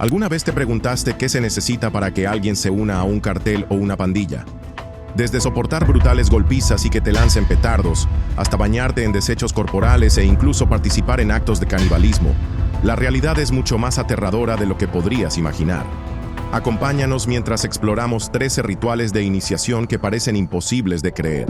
¿Alguna vez te preguntaste qué se necesita para que alguien se una a un cartel o una pandilla? Desde soportar brutales golpizas y que te lancen petardos, hasta bañarte en desechos corporales e incluso participar en actos de canibalismo, la realidad es mucho más aterradora de lo que podrías imaginar. Acompáñanos mientras exploramos 13 rituales de iniciación que parecen imposibles de creer.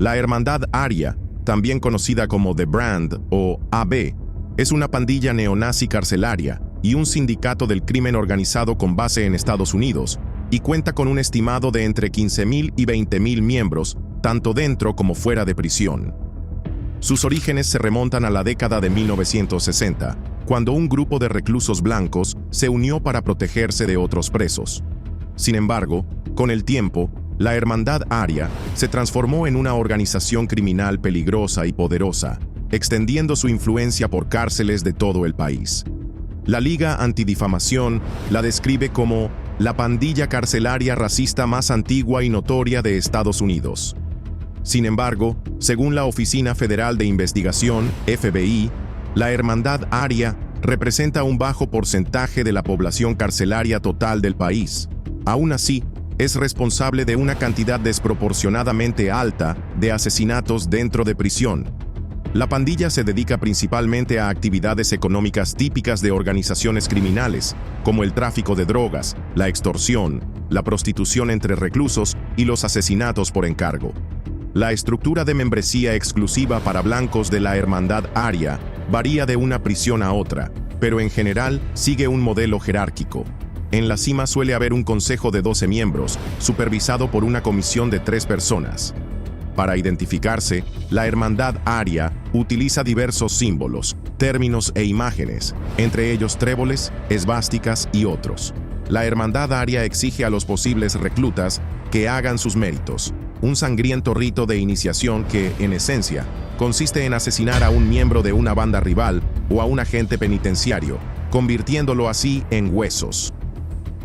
La Hermandad Aria, también conocida como The Brand o AB, es una pandilla neonazi carcelaria y un sindicato del crimen organizado con base en Estados Unidos, y cuenta con un estimado de entre 15,000 y 20,000 miembros, tanto dentro como fuera de prisión. Sus orígenes se remontan a la década de 1960, cuando un grupo de reclusos blancos se unió para protegerse de otros presos. Sin embargo, con el tiempo, la Hermandad Aria se transformó en una organización criminal peligrosa y poderosa, extendiendo su influencia por cárceles de todo el país. La Liga Antidifamación la describe como la pandilla carcelaria racista más antigua y notoria de Estados Unidos. Sin embargo, según la Oficina Federal de Investigación, FBI, la Hermandad Aria representa un bajo porcentaje de la población carcelaria total del país. Aún así, es responsable de una cantidad desproporcionadamente alta de asesinatos dentro de prisión. La pandilla se dedica principalmente a actividades económicas típicas de organizaciones criminales, como el tráfico de drogas, la extorsión, la prostitución entre reclusos y los asesinatos por encargo. La estructura de membresía exclusiva para blancos de la Hermandad Aria varía de una prisión a otra, pero en general sigue un modelo jerárquico. En la cima suele haber un consejo de 12 miembros, supervisado por una comisión de 3 personas. Para identificarse, la Hermandad Aria utiliza diversos símbolos, términos e imágenes, entre ellos tréboles, esvásticas y otros. La Hermandad Aria exige a los posibles reclutas que hagan sus méritos, un sangriento rito de iniciación que, en esencia, consiste en asesinar a un miembro de una banda rival o a un agente penitenciario, convirtiéndolo así en huesos.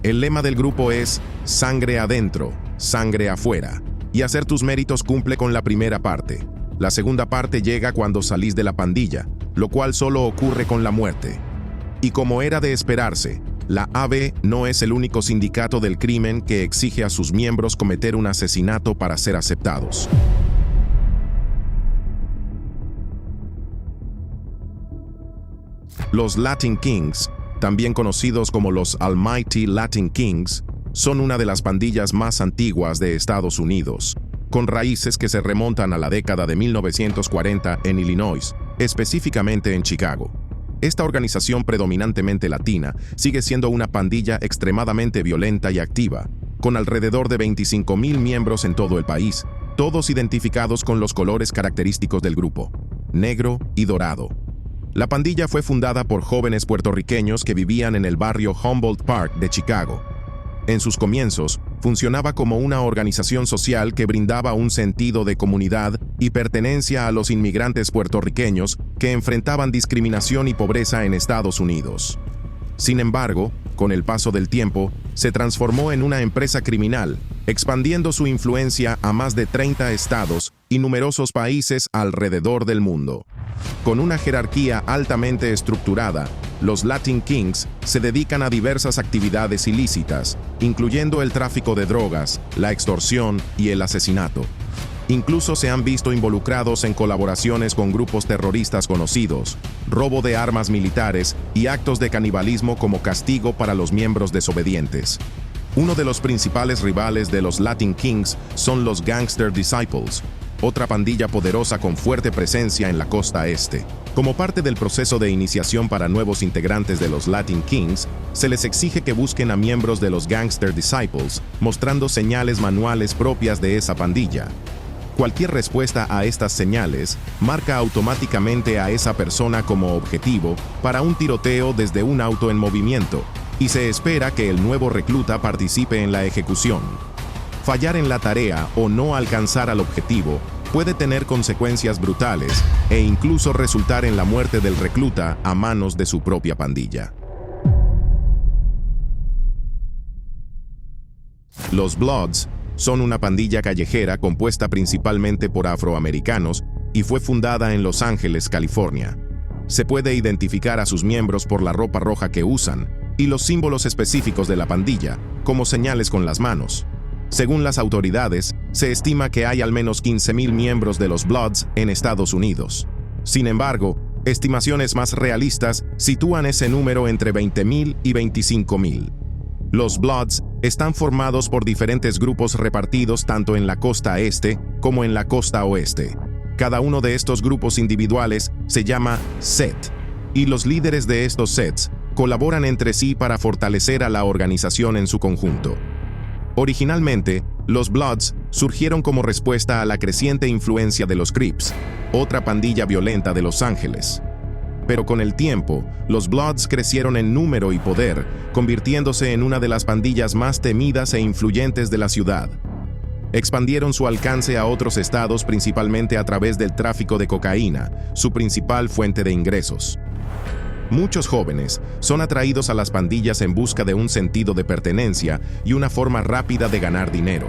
El lema del grupo es «Sangre adentro, sangre afuera», y hacer tus méritos cumple con la primera parte. La segunda parte llega cuando salís de la pandilla, lo cual solo ocurre con la muerte. Y como era de esperarse, la AB no es el único sindicato del crimen que exige a sus miembros cometer un asesinato para ser aceptados. Los Latin Kings, también conocidos como los Almighty Latin Kings, son una de las pandillas más antiguas de Estados Unidos, con raíces que se remontan a la década de 1940 en Illinois, específicamente en Chicago. Esta organización predominantemente latina sigue siendo una pandilla extremadamente violenta y activa, con alrededor de 25,000 miembros en todo el país, todos identificados con los colores característicos del grupo, negro y dorado. La pandilla fue fundada por jóvenes puertorriqueños que vivían en el barrio Humboldt Park de Chicago. En sus comienzos, funcionaba como una organización social que brindaba un sentido de comunidad y pertenencia a los inmigrantes puertorriqueños que enfrentaban discriminación y pobreza en Estados Unidos. Sin embargo, con el paso del tiempo, se transformó en una empresa criminal, expandiendo su influencia a más de 30 estados y numerosos países alrededor del mundo. Con una jerarquía altamente estructurada, los Latin Kings se dedican a diversas actividades ilícitas, incluyendo el tráfico de drogas, la extorsión y el asesinato. Incluso se han visto involucrados en colaboraciones con grupos terroristas conocidos, robo de armas militares y actos de canibalismo como castigo para los miembros desobedientes. Uno de los principales rivales de los Latin Kings son los Gangster Disciples, otra pandilla poderosa con fuerte presencia en la costa este. Como parte del proceso de iniciación para nuevos integrantes de los Latin Kings, se les exige que busquen a miembros de los Gangster Disciples, mostrando señales manuales propias de esa pandilla. Cualquier respuesta a estas señales marca automáticamente a esa persona como objetivo para un tiroteo desde un auto en movimiento, y se espera que el nuevo recluta participe en la ejecución. Fallar en la tarea o no alcanzar al objetivo puede tener consecuencias brutales e incluso resultar en la muerte del recluta a manos de su propia pandilla. Los Bloods son una pandilla callejera compuesta principalmente por afroamericanos y fue fundada en Los Ángeles, California. Se puede identificar a sus miembros por la ropa roja que usan y los símbolos específicos de la pandilla, como señales con las manos. Según las autoridades, se estima que hay al menos 15,000 miembros de los Bloods en Estados Unidos. Sin embargo, estimaciones más realistas sitúan ese número entre 20,000 y 25,000. Los Bloods están formados por diferentes grupos repartidos tanto en la costa este como en la costa oeste. Cada uno de estos grupos individuales se llama set, y los líderes de estos sets colaboran entre sí para fortalecer a la organización en su conjunto. Originalmente, los Bloods surgieron como respuesta a la creciente influencia de los Crips, otra pandilla violenta de Los Ángeles. Pero con el tiempo, los Bloods crecieron en número y poder, convirtiéndose en una de las pandillas más temidas e influyentes de la ciudad. Expandieron su alcance a otros estados principalmente a través del tráfico de cocaína, su principal fuente de ingresos. Muchos jóvenes son atraídos a las pandillas en busca de un sentido de pertenencia y una forma rápida de ganar dinero.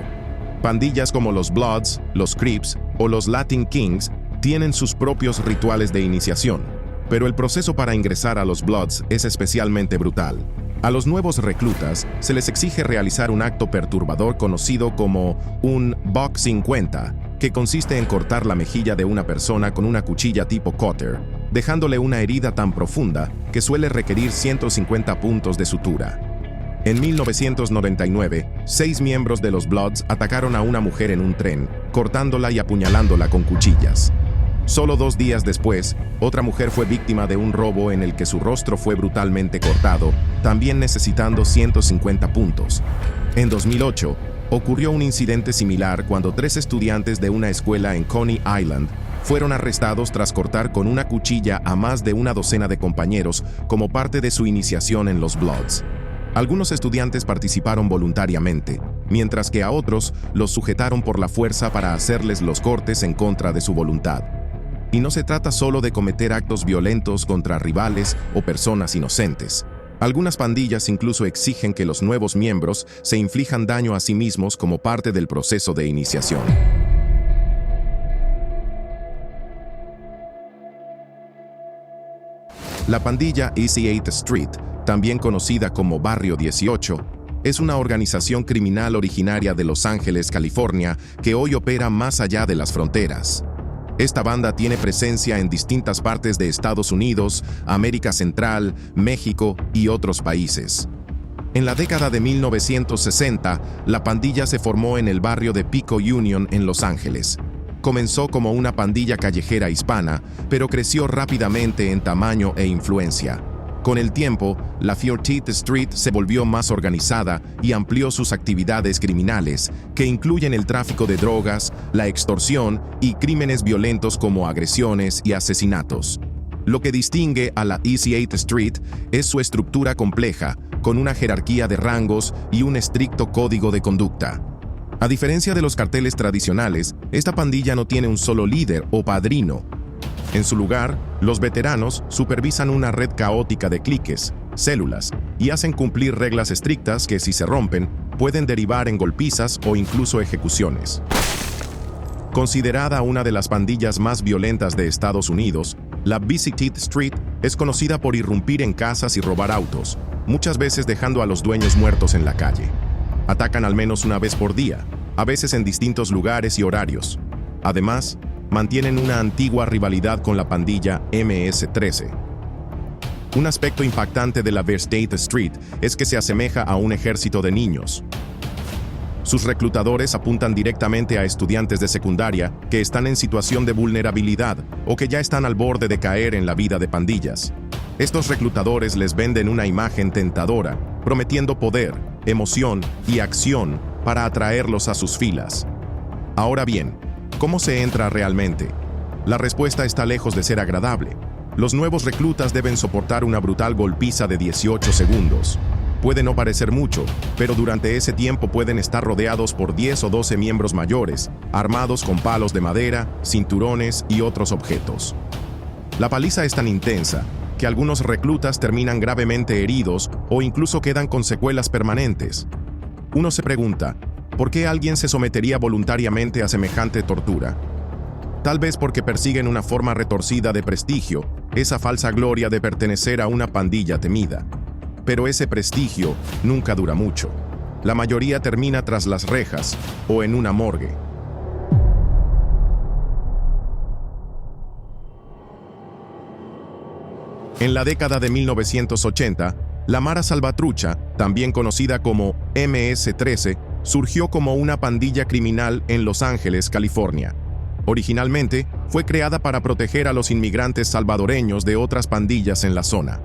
Pandillas como los Bloods, los Crips o los Latin Kings tienen sus propios rituales de iniciación, pero el proceso para ingresar a los Bloods es especialmente brutal. A los nuevos reclutas se les exige realizar un acto perturbador conocido como un Buck 50, que consiste en cortar la mejilla de una persona con una cuchilla tipo cutter, dejándole una herida tan profunda que suele requerir 150 puntos de sutura. En 1999, 6 miembros de los Bloods atacaron a una mujer en un tren, cortándola y apuñalándola con cuchillas. Solo 2 días después, otra mujer fue víctima de un robo en el que su rostro fue brutalmente cortado, también necesitando 150 puntos. En 2008, ocurrió un incidente similar cuando 3 estudiantes de una escuela en Coney Island fueron arrestados tras cortar con una cuchilla a más de una docena de compañeros como parte de su iniciación en los Bloods. Algunos estudiantes participaron voluntariamente, mientras que a otros los sujetaron por la fuerza para hacerles los cortes en contra de su voluntad. Y no se trata solo de cometer actos violentos contra rivales o personas inocentes. Algunas pandillas incluso exigen que los nuevos miembros se inflijan daño a sí mismos como parte del proceso de iniciación. La pandilla East 8th Street, también conocida como Barrio 18, es una organización criminal originaria de Los Ángeles, California, que hoy opera más allá de las fronteras. Esta banda tiene presencia en distintas partes de Estados Unidos, América Central, México y otros países. En la década de 1960, la pandilla se formó en el barrio de Pico Union en Los Ángeles. Comenzó como una pandilla callejera hispana, pero creció rápidamente en tamaño e influencia. Con el tiempo, la 14th Street se volvió más organizada y amplió sus actividades criminales, que incluyen el tráfico de drogas, la extorsión y crímenes violentos como agresiones y asesinatos. Lo que distingue a la East 8th Street es su estructura compleja, con una jerarquía de rangos y un estricto código de conducta. A diferencia de los carteles tradicionales, esta pandilla no tiene un solo líder o padrino. En su lugar, los veteranos supervisan una red caótica de cliques, células, y hacen cumplir reglas estrictas que, si se rompen, pueden derivar en golpizas o incluso ejecuciones. Considerada una de las pandillas más violentas de Estados Unidos, la Busy-Teeth Street es conocida por irrumpir en casas y robar autos, muchas veces dejando a los dueños muertos en la calle. Atacan al menos una vez por día, a veces en distintos lugares y horarios. Además, mantienen una antigua rivalidad con la pandilla MS-13. Un aspecto impactante de la West 8th Street es que se asemeja a un ejército de niños. Sus reclutadores apuntan directamente a estudiantes de secundaria que están en situación de vulnerabilidad o que ya están al borde de caer en la vida de pandillas. Estos reclutadores les venden una imagen tentadora, prometiendo poder, emoción y acción para atraerlos a sus filas. Ahora bien, ¿cómo se entra realmente? La respuesta está lejos de ser agradable. Los nuevos reclutas deben soportar una brutal golpiza de 18 segundos. Puede no parecer mucho, pero durante ese tiempo pueden estar rodeados por 10 o 12 miembros mayores, armados con palos de madera, cinturones y otros objetos. La paliza es tan intensa que algunos reclutas terminan gravemente heridos o incluso quedan con secuelas permanentes. Uno se pregunta, ¿por qué alguien se sometería voluntariamente a semejante tortura? tal vez porque persiguen una forma retorcida de prestigio, esa falsa gloria de pertenecer a una pandilla temida. Pero ese prestigio nunca dura mucho. La mayoría termina tras las rejas o en una morgue. En la década de 1980, la Mara Salvatrucha, también conocida como MS-13, surgió como una pandilla criminal en Los Ángeles, California. Originalmente, fue creada para proteger a los inmigrantes salvadoreños de otras pandillas en la zona.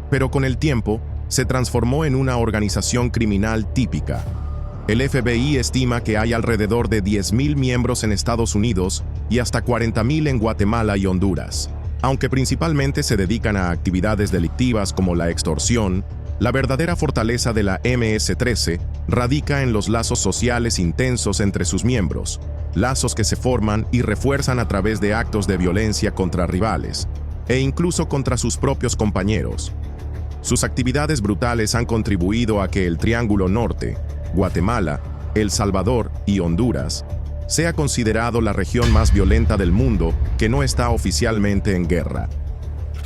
Pero con el tiempo, se transformó en una organización criminal típica. El FBI estima que hay alrededor de 10.000 miembros en Estados Unidos y hasta 40.000 en Guatemala y Honduras. Aunque principalmente se dedican a actividades delictivas como la extorsión, la verdadera fortaleza de la MS-13 radica en los lazos sociales intensos entre sus miembros, lazos que se forman y refuerzan a través de actos de violencia contra rivales, e incluso contra sus propios compañeros. Sus actividades brutales han contribuido a que el Triángulo Norte, Guatemala, El Salvador y Honduras, sea considerado la región más violenta del mundo que no está oficialmente en guerra.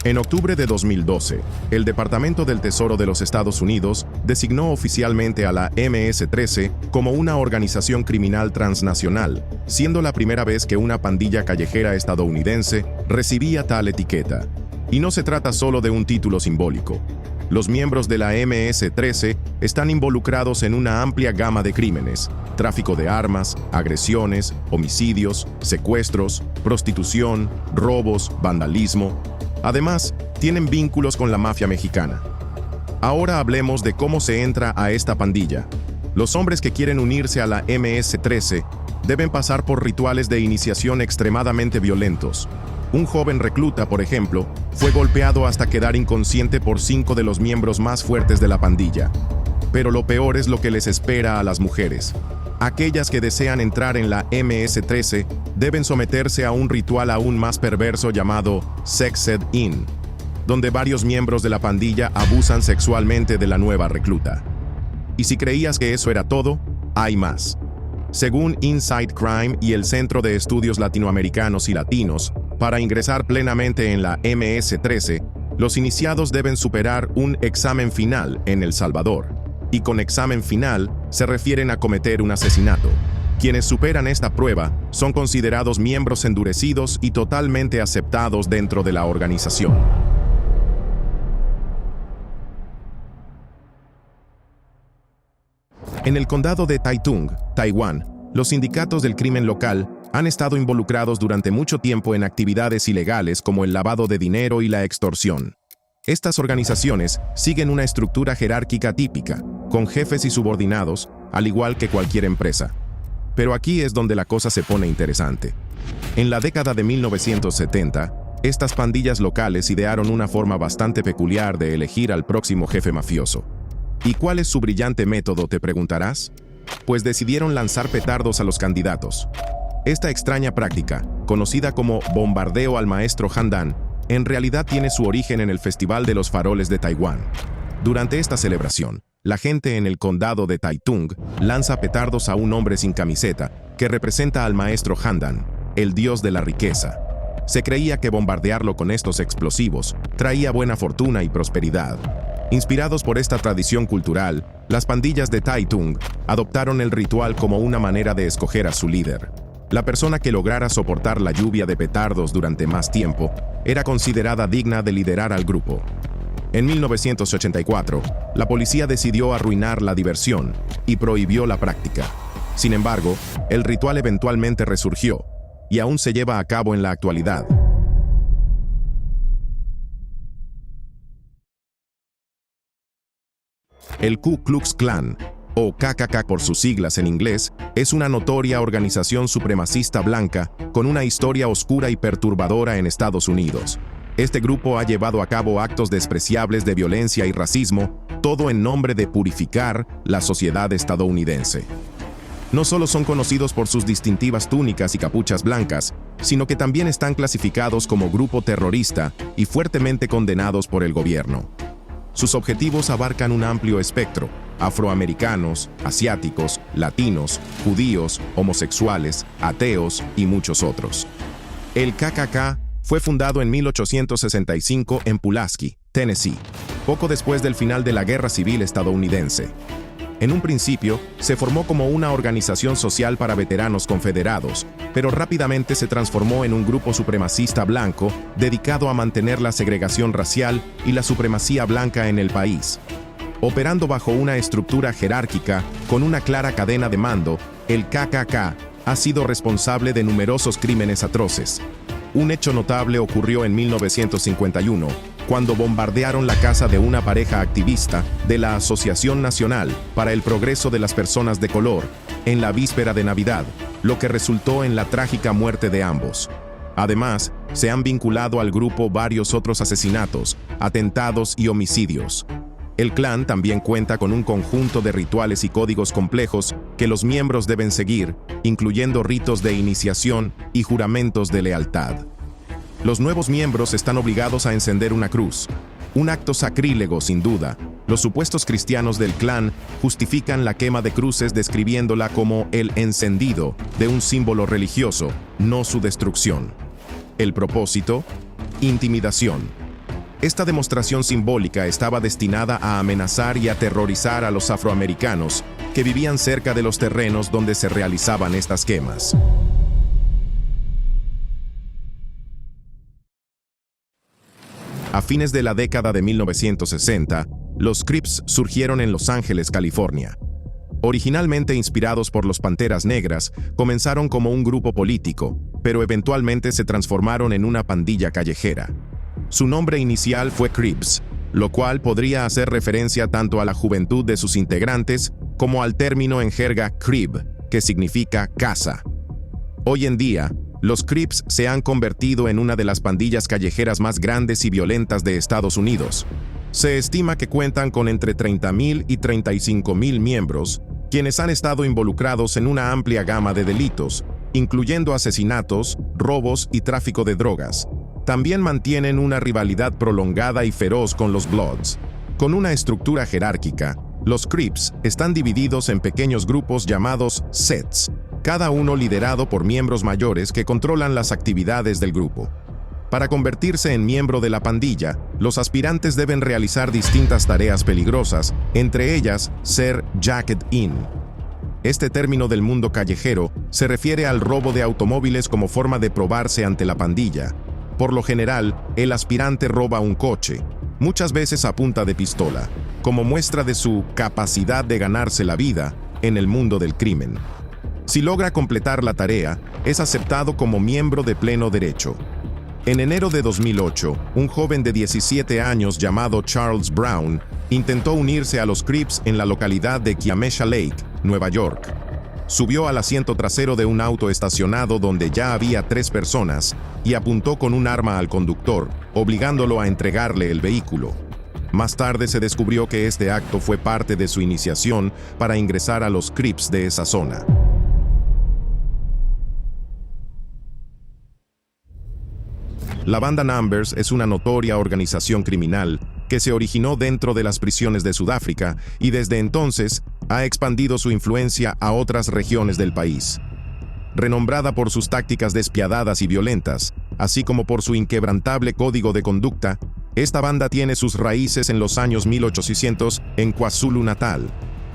En octubre de 2012, el Departamento del Tesoro de los Estados Unidos designó oficialmente a la MS-13 como una organización criminal transnacional, siendo la primera vez que una pandilla callejera estadounidense recibía tal etiqueta. Y no se trata solo de un título simbólico. Los miembros de la MS-13 están involucrados en una amplia gama de crímenes: tráfico de armas, agresiones, homicidios, secuestros, prostitución, robos, vandalismo. Además, tienen vínculos con la mafia mexicana. Ahora hablemos de cómo se entra a esta pandilla. Los hombres que quieren unirse a la MS-13 deben pasar por rituales de iniciación extremadamente violentos. Un joven recluta, por ejemplo, fue golpeado hasta quedar inconsciente por 5 de los miembros más fuertes de la pandilla. Pero lo peor es lo que les espera a las mujeres. Aquellas que desean entrar en la MS-13 deben someterse a un ritual aún más perverso llamado Sexed In, donde varios miembros de la pandilla abusan sexualmente de la nueva recluta. Y si creías que eso era todo, hay más. Según Inside Crime y el Centro de Estudios Latinoamericanos y Latinos, para ingresar plenamente en la MS-13, los iniciados deben superar un examen final en El Salvador. Y con examen final se refieren a cometer un asesinato. Quienes superan esta prueba son considerados miembros endurecidos y totalmente aceptados dentro de la organización. En el condado de Taitung, Taiwán, los sindicatos del crimen local han estado involucrados durante mucho tiempo en actividades ilegales como el lavado de dinero y la extorsión. Estas organizaciones siguen una estructura jerárquica típica, con jefes y subordinados, al igual que cualquier empresa. Pero aquí es donde la cosa se pone interesante. En la década de 1970, estas pandillas locales idearon una forma bastante peculiar de elegir al próximo jefe mafioso. ¿Y cuál es su brillante método, te preguntarás? Pues decidieron lanzar petardos a los candidatos. Esta extraña práctica, conocida como bombardeo al maestro Handan, en realidad tiene su origen en el Festival de los Faroles de Taiwán. Durante esta celebración, la gente en el condado de Taitung lanza petardos a un hombre sin camiseta que representa al maestro Handan, el dios de la riqueza. Se creía que bombardearlo con estos explosivos traía buena fortuna y prosperidad. Inspirados por esta tradición cultural, las pandillas de Taitung adoptaron el ritual como una manera de escoger a su líder. La persona que lograra soportar la lluvia de petardos durante más tiempo era considerada digna de liderar al grupo. En 1984, la policía decidió arruinar la diversión y prohibió la práctica. Sin embargo, el ritual eventualmente resurgió y aún se lleva a cabo en la actualidad. El Ku Klux Klan, o KKK por sus siglas en inglés, es una notoria organización supremacista blanca con una historia oscura y perturbadora en Estados Unidos. Este grupo ha llevado a cabo actos despreciables de violencia y racismo, todo en nombre de purificar la sociedad estadounidense. No solo son conocidos por sus distintivas túnicas y capuchas blancas, sino que también están clasificados como grupo terrorista y fuertemente condenados por el gobierno. Sus objetivos abarcan un amplio espectro: afroamericanos, asiáticos, latinos, judíos, homosexuales, ateos y muchos otros. El KKK fue fundado en 1865 en Pulaski, Tennessee, poco después del final de la Guerra Civil estadounidense. En un principio, se formó como una organización social para veteranos confederados, pero rápidamente se transformó en un grupo supremacista blanco dedicado a mantener la segregación racial y la supremacía blanca en el país. Operando bajo una estructura jerárquica con una clara cadena de mando, el KKK ha sido responsable de numerosos crímenes atroces. Un hecho notable ocurrió en 1951, cuando bombardearon la casa de una pareja activista de la Asociación Nacional para el Progreso de las Personas de Color, en la víspera de Navidad, lo que resultó en la trágica muerte de ambos. Además, se han vinculado al grupo varios otros asesinatos, atentados y homicidios. El clan también cuenta con un conjunto de rituales y códigos complejos que los miembros deben seguir, incluyendo ritos de iniciación y juramentos de lealtad. Los nuevos miembros están obligados a encender una cruz, un acto sacrílego sin duda. Los supuestos cristianos del clan justifican la quema de cruces describiéndola como el encendido de un símbolo religioso, no su destrucción. El propósito: intimidación. Esta demostración simbólica estaba destinada a amenazar y aterrorizar a los afroamericanos que vivían cerca de los terrenos donde se realizaban estas quemas. A fines de la década de 1960, los Crips surgieron en Los Ángeles, California. Originalmente inspirados por los Panteras Negras, comenzaron como un grupo político, pero eventualmente se transformaron en una pandilla callejera. Su nombre inicial fue Crips, lo cual podría hacer referencia tanto a la juventud de sus integrantes como al término en jerga crib, que significa casa. Hoy en día, los Crips se han convertido en una de las pandillas callejeras más grandes y violentas de Estados Unidos. Se estima que cuentan con entre 30,000 y 35,000 miembros, quienes han estado involucrados en una amplia gama de delitos, incluyendo asesinatos, robos y tráfico de drogas. También mantienen una rivalidad prolongada y feroz con los Bloods. Con una estructura jerárquica, los Crips están divididos en pequeños grupos llamados sets, cada uno liderado por miembros mayores que controlan las actividades del grupo. Para convertirse en miembro de la pandilla, los aspirantes deben realizar distintas tareas peligrosas, entre ellas ser jacket in. Este término del mundo callejero se refiere al robo de automóviles como forma de probarse ante la pandilla. Por lo general, el aspirante roba un coche, muchas veces a punta de pistola, como muestra de su capacidad de ganarse la vida en el mundo del crimen. Si logra completar la tarea, es aceptado como miembro de pleno derecho. En enero de 2008, un joven de 17 años llamado Charles Brown intentó unirse a los Crips en la localidad de Kiamesha Lake, Nueva York. Subió al asiento trasero de un auto estacionado donde ya había 3 personas y apuntó con un arma al conductor, obligándolo a entregarle el vehículo. Más tarde se descubrió que este acto fue parte de su iniciación para ingresar a los Crips de esa zona. La banda Numbers es una notoria organización criminal que se originó dentro de las prisiones de Sudáfrica y desde entonces ha expandido su influencia a otras regiones del país. Renombrada por sus tácticas despiadadas y violentas, así como por su inquebrantable código de conducta, esta banda tiene sus raíces en los años 1800 en KwaZulu-Natal,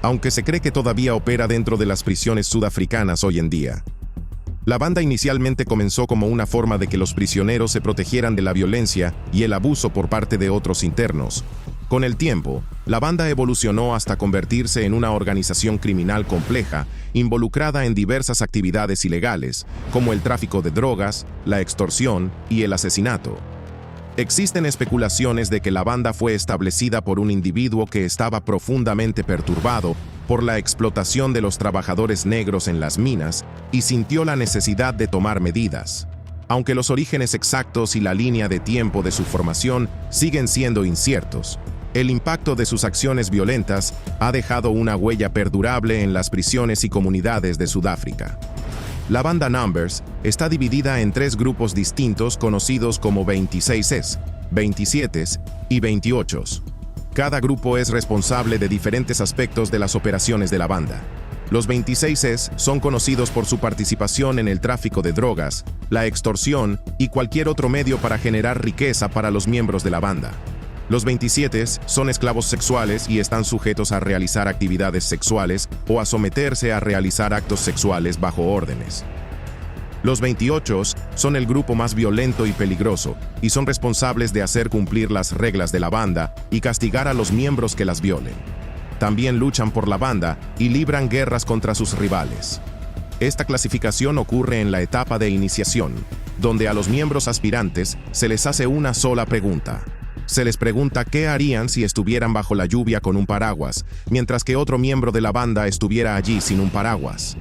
aunque se cree que todavía opera dentro de las prisiones sudafricanas hoy en día. La banda inicialmente comenzó como una forma de que los prisioneros se protegieran de la violencia y el abuso por parte de otros internos. Con el tiempo, la banda evolucionó hasta convertirse en una organización criminal compleja, involucrada en diversas actividades ilegales, como el tráfico de drogas, la extorsión y el asesinato. Existen especulaciones de que la banda fue establecida por un individuo que estaba profundamente perturbado por la explotación de los trabajadores negros en las minas y sintió la necesidad de tomar medidas. Aunque los orígenes exactos y la línea de tiempo de su formación siguen siendo inciertos, el impacto de sus acciones violentas ha dejado una huella perdurable en las prisiones y comunidades de Sudáfrica. La banda Numbers está dividida en 3 grupos distintos conocidos como 26s, 27s y 28s. Cada grupo es responsable de diferentes aspectos de las operaciones de la banda. Los 26Es son conocidos por su participación en el tráfico de drogas, la extorsión y cualquier otro medio para generar riqueza para los miembros de la banda. Los 27 son esclavos sexuales y están sujetos a realizar actividades sexuales o a someterse a realizar actos sexuales bajo órdenes. Los 28 son el grupo más violento y peligroso y son responsables de hacer cumplir las reglas de la banda y castigar a los miembros que las violen. También luchan por la banda y libran guerras contra sus rivales. Esta clasificación ocurre en la etapa de iniciación, donde a los miembros aspirantes se les hace una sola pregunta. Se les pregunta qué harían si estuvieran bajo la lluvia con un paraguas, mientras que otro miembro de la banda estuviera allí sin un paraguas.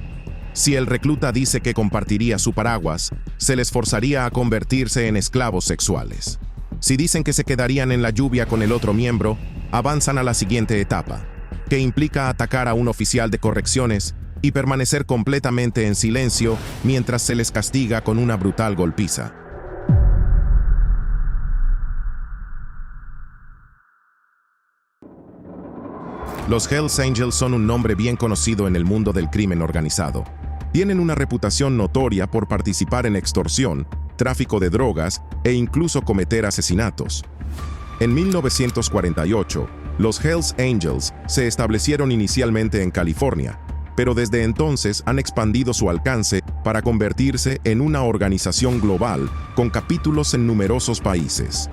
Si el recluta dice que compartiría su paraguas, se les forzaría a convertirse en esclavos sexuales. Si dicen que se quedarían en la lluvia con el otro miembro, avanzan a la siguiente etapa, que implica atacar a un oficial de correcciones y permanecer completamente en silencio mientras se les castiga con una brutal golpiza. Los Hells Angels son un nombre bien conocido en el mundo del crimen organizado. Tienen una reputación notoria por participar en extorsión, tráfico de drogas e incluso cometer asesinatos. En 1948, los Hells Angels se establecieron inicialmente en California, pero desde entonces han expandido su alcance para convertirse en una organización global con capítulos en numerosos países.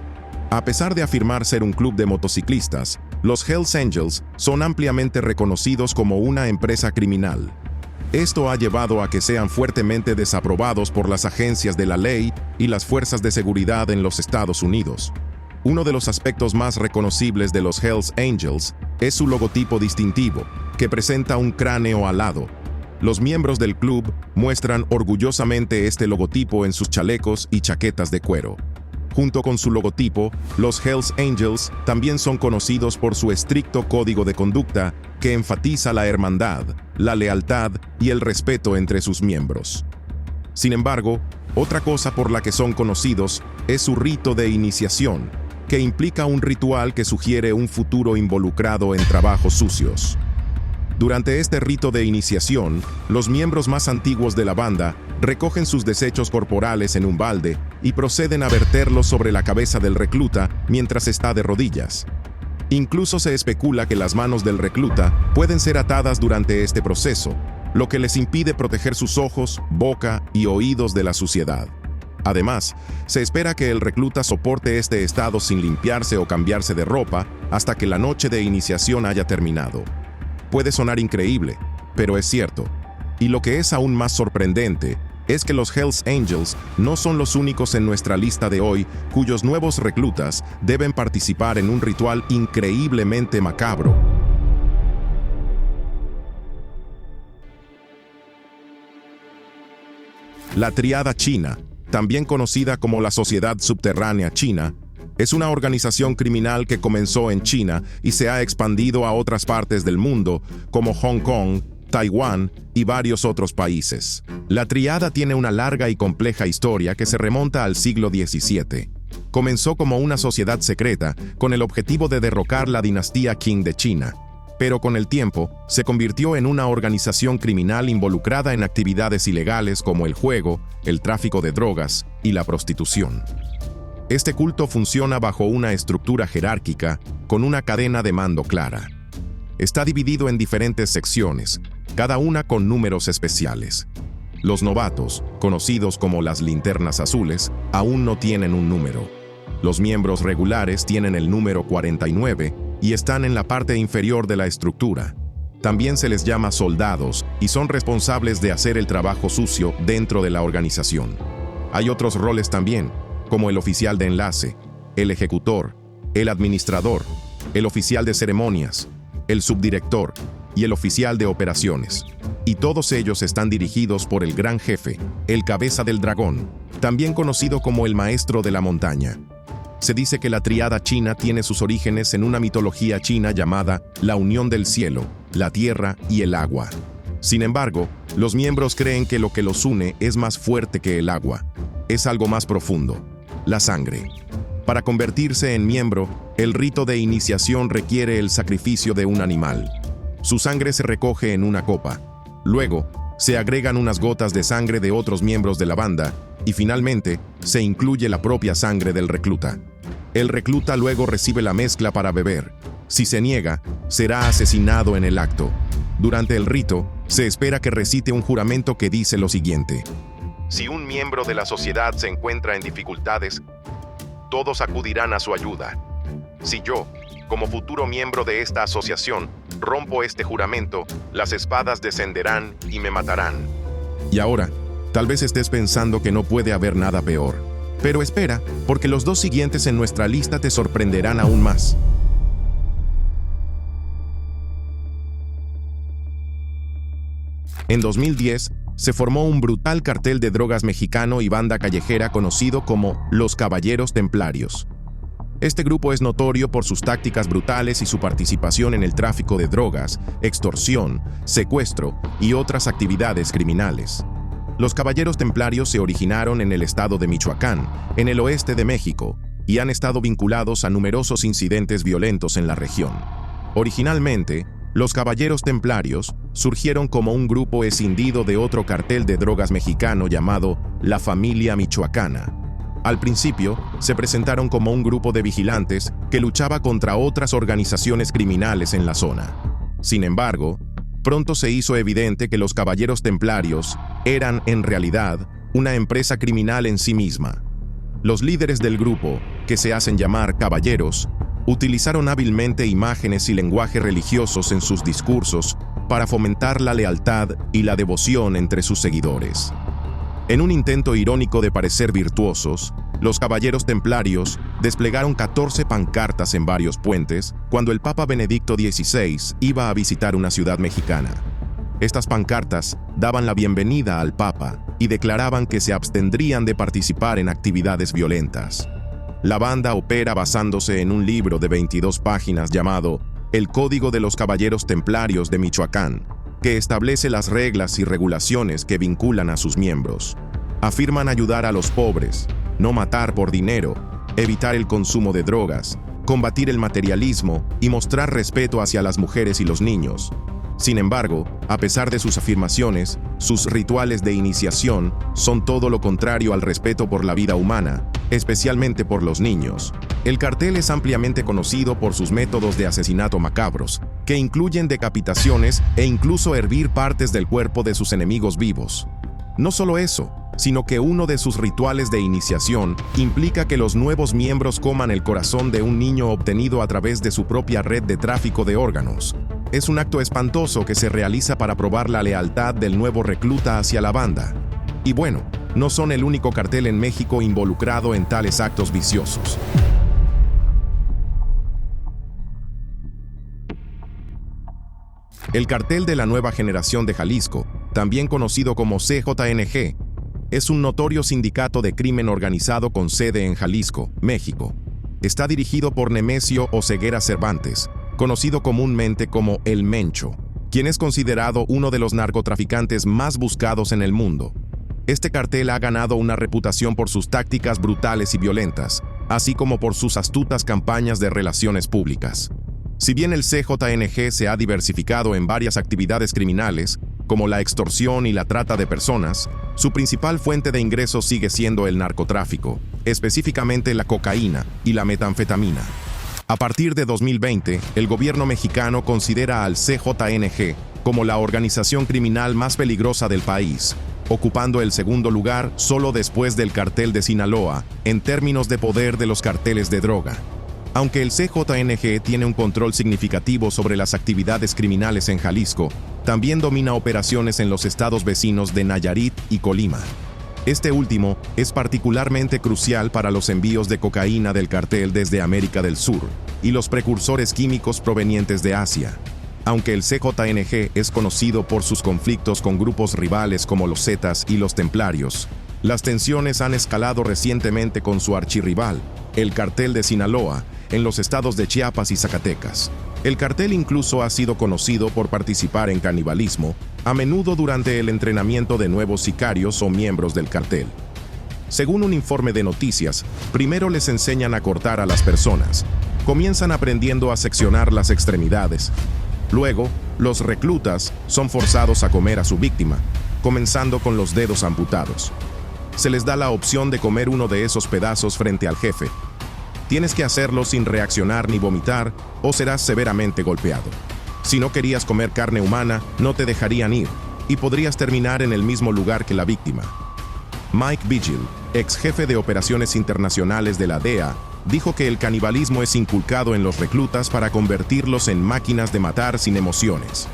A pesar de afirmar ser un club de motociclistas, los Hells Angels son ampliamente reconocidos como una empresa criminal. Esto ha llevado a que sean fuertemente desaprobados por las agencias de la ley y las fuerzas de seguridad en los Estados Unidos. Uno de los aspectos más reconocibles de los Hells Angels es su logotipo distintivo, que presenta un cráneo alado. Los miembros del club muestran orgullosamente este logotipo en sus chalecos y chaquetas de cuero. Junto con su logotipo, los Hells Angels también son conocidos por su estricto código de conducta que enfatiza la hermandad, la lealtad y el respeto entre sus miembros. Sin embargo, otra cosa por la que son conocidos es su rito de iniciación, que implica un ritual que sugiere un futuro involucrado en trabajos sucios. Durante este rito de iniciación, los miembros más antiguos de la banda recogen sus desechos corporales en un balde y proceden a verterlos sobre la cabeza del recluta mientras está de rodillas. Incluso se especula que las manos del recluta pueden ser atadas durante este proceso, lo que les impide proteger sus ojos, boca y oídos de la suciedad. Además, se espera que el recluta soporte este estado sin limpiarse o cambiarse de ropa hasta que la noche de iniciación haya terminado. Puede sonar increíble, pero es cierto. Y lo que es aún más sorprendente es que los Hells Angels no son los únicos en nuestra lista de hoy cuyos nuevos reclutas deben participar en un ritual increíblemente macabro. La Triada China, también conocida como la Sociedad Subterránea China, es una organización criminal que comenzó en China y se ha expandido a otras partes del mundo, como Hong Kong, Taiwán y varios otros países. La Triada tiene una larga y compleja historia que se remonta al siglo XVII. Comenzó como una sociedad secreta con el objetivo de derrocar la dinastía Qing de China, pero con el tiempo se convirtió en una organización criminal involucrada en actividades ilegales como el juego, el tráfico de drogas y la prostitución. Este culto funciona bajo una estructura jerárquica con una cadena de mando clara. Está dividido en diferentes secciones, cada una con números especiales. Los novatos, conocidos como las linternas azules, aún no tienen un número. Los miembros regulares tienen el número 49 y están en la parte inferior de la estructura. También se les llama soldados y son responsables de hacer el trabajo sucio dentro de la organización. Hay otros roles también, como el oficial de enlace, el ejecutor, el administrador, el oficial de ceremonias, el subdirector y el oficial de operaciones. Y todos ellos están dirigidos por el gran jefe, el cabeza del dragón, también conocido como el maestro de la montaña. Se dice que la Triada China tiene sus orígenes en una mitología china llamada la unión del cielo, la tierra y el agua. Sin embargo, los miembros creen que lo que los une es más fuerte que el agua. Es algo más profundo, la sangre. Para convertirse en miembro, el rito de iniciación requiere el sacrificio de un animal. Su sangre se recoge en una copa, Luego, se agregan unas gotas de sangre de otros miembros de la banda y finalmente se incluye la propia sangre del recluta. El recluta luego recibe la mezcla para beber. Si se niega, será asesinado en el acto. Durante el rito, se espera que recite un juramento que dice lo siguiente: si un miembro de la sociedad se encuentra en dificultades, todos acudirán a su ayuda. Si yo, como futuro miembro de esta asociación, rompo este juramento, las espadas descenderán y me matarán. Y ahora, tal vez estés pensando que no puede haber nada peor. Pero espera, porque los dos siguientes en nuestra lista te sorprenderán aún más. En 2010, se formó un brutal cartel de drogas mexicano y banda callejera conocido como los Caballeros Templarios. Este grupo es notorio por sus tácticas brutales y su participación en el tráfico de drogas, extorsión, secuestro y otras actividades criminales. Los Caballeros Templarios se originaron en el estado de Michoacán, en el oeste de México, y han estado vinculados a numerosos incidentes violentos en la región. Originalmente, los Caballeros Templarios surgieron como un grupo escindido de otro cartel de drogas mexicano llamado la Familia Michoacana. Al principio, se presentaron como un grupo de vigilantes que luchaba contra otras organizaciones criminales en la zona. Sin embargo, pronto se hizo evidente que los Caballeros Templarios eran, en realidad, una empresa criminal en sí misma. Los líderes del grupo, que se hacen llamar caballeros, utilizaron hábilmente imágenes y lenguaje religiosos en sus discursos para fomentar la lealtad y la devoción entre sus seguidores. En un intento irónico de parecer virtuosos, los Caballeros Templarios desplegaron 14 pancartas en varios puentes cuando el Papa Benedicto XVI iba a visitar una ciudad mexicana. Estas pancartas daban la bienvenida al Papa y declaraban que se abstendrían de participar en actividades violentas. La banda opera basándose en un libro de 22 páginas llamado El Código de los Caballeros Templarios de Michoacán, que establece las reglas y regulaciones que vinculan a sus miembros. Afirman ayudar a los pobres, no matar por dinero, evitar el consumo de drogas, combatir el materialismo y mostrar respeto hacia las mujeres y los niños. Sin embargo, a pesar de sus afirmaciones, sus rituales de iniciación son todo lo contrario al respeto por la vida humana, especialmente por los niños. El cartel es ampliamente conocido por sus métodos de asesinato macabros, que incluyen decapitaciones e incluso hervir partes del cuerpo de sus enemigos vivos. No solo eso, sino que uno de sus rituales de iniciación implica que los nuevos miembros coman el corazón de un niño obtenido a través de su propia red de tráfico de órganos. Es un acto espantoso que se realiza para probar la lealtad del nuevo recluta hacia la banda. Y bueno, no son el único cartel en México involucrado en tales actos viciosos. El cartel de la nueva generación de Jalisco, también conocido como CJNG, es un notorio sindicato de crimen organizado con sede en Jalisco, México. Está dirigido por Nemesio Oseguera Cervantes, conocido comúnmente como El Mencho, quien es considerado uno de los narcotraficantes más buscados en el mundo. Este cartel ha ganado una reputación por sus tácticas brutales y violentas, así como por sus astutas campañas de relaciones públicas. Si bien el CJNG se ha diversificado en varias actividades criminales, como la extorsión y la trata de personas, su principal fuente de ingresos sigue siendo el narcotráfico, específicamente la cocaína y la metanfetamina. A partir de 2020, el gobierno mexicano considera al CJNG como la organización criminal más peligrosa del país, ocupando el segundo lugar solo después del cartel de Sinaloa en términos de poder de los carteles de droga. Aunque el CJNG tiene un control significativo sobre las actividades criminales en Jalisco, también domina operaciones en los estados vecinos de Nayarit y Colima. Este último es particularmente crucial para los envíos de cocaína del cartel desde América del Sur y los precursores químicos provenientes de Asia. Aunque el CJNG es conocido por sus conflictos con grupos rivales como los Zetas y los Templarios, las tensiones han escalado recientemente con su archirrival, el cartel de Sinaloa, en los estados de Chiapas y Zacatecas. El cartel incluso ha sido conocido por participar en canibalismo, a menudo durante el entrenamiento de nuevos sicarios o miembros del cartel. Según un informe de noticias, primero les enseñan a cortar a las personas, comienzan aprendiendo a seccionar las extremidades. Luego, Los reclutas son forzados a comer a su víctima, comenzando con los dedos amputados. Se les da la opción de comer uno de esos pedazos frente al jefe. Tienes que hacerlo sin reaccionar ni vomitar o serás severamente golpeado. Si no querías comer carne humana, no te dejarían ir y podrías terminar en el mismo lugar que la víctima. Mike Vigil, ex jefe de operaciones internacionales de la DEA, dijo que el canibalismo es inculcado en los reclutas para convertirlos en máquinas de matar sin emociones.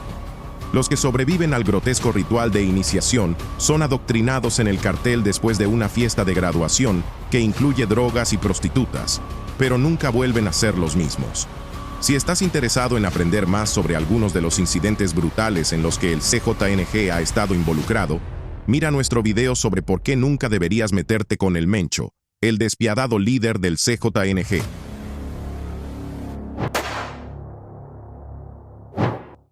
Los que sobreviven al grotesco ritual de iniciación son adoctrinados en el cartel después de una fiesta de graduación que incluye drogas y prostitutas, pero nunca vuelven a ser los mismos. Si estás interesado en aprender más sobre algunos de los incidentes brutales en los que el CJNG ha estado involucrado, mira nuestro video sobre por qué nunca deberías meterte con el Mencho, el despiadado líder del CJNG.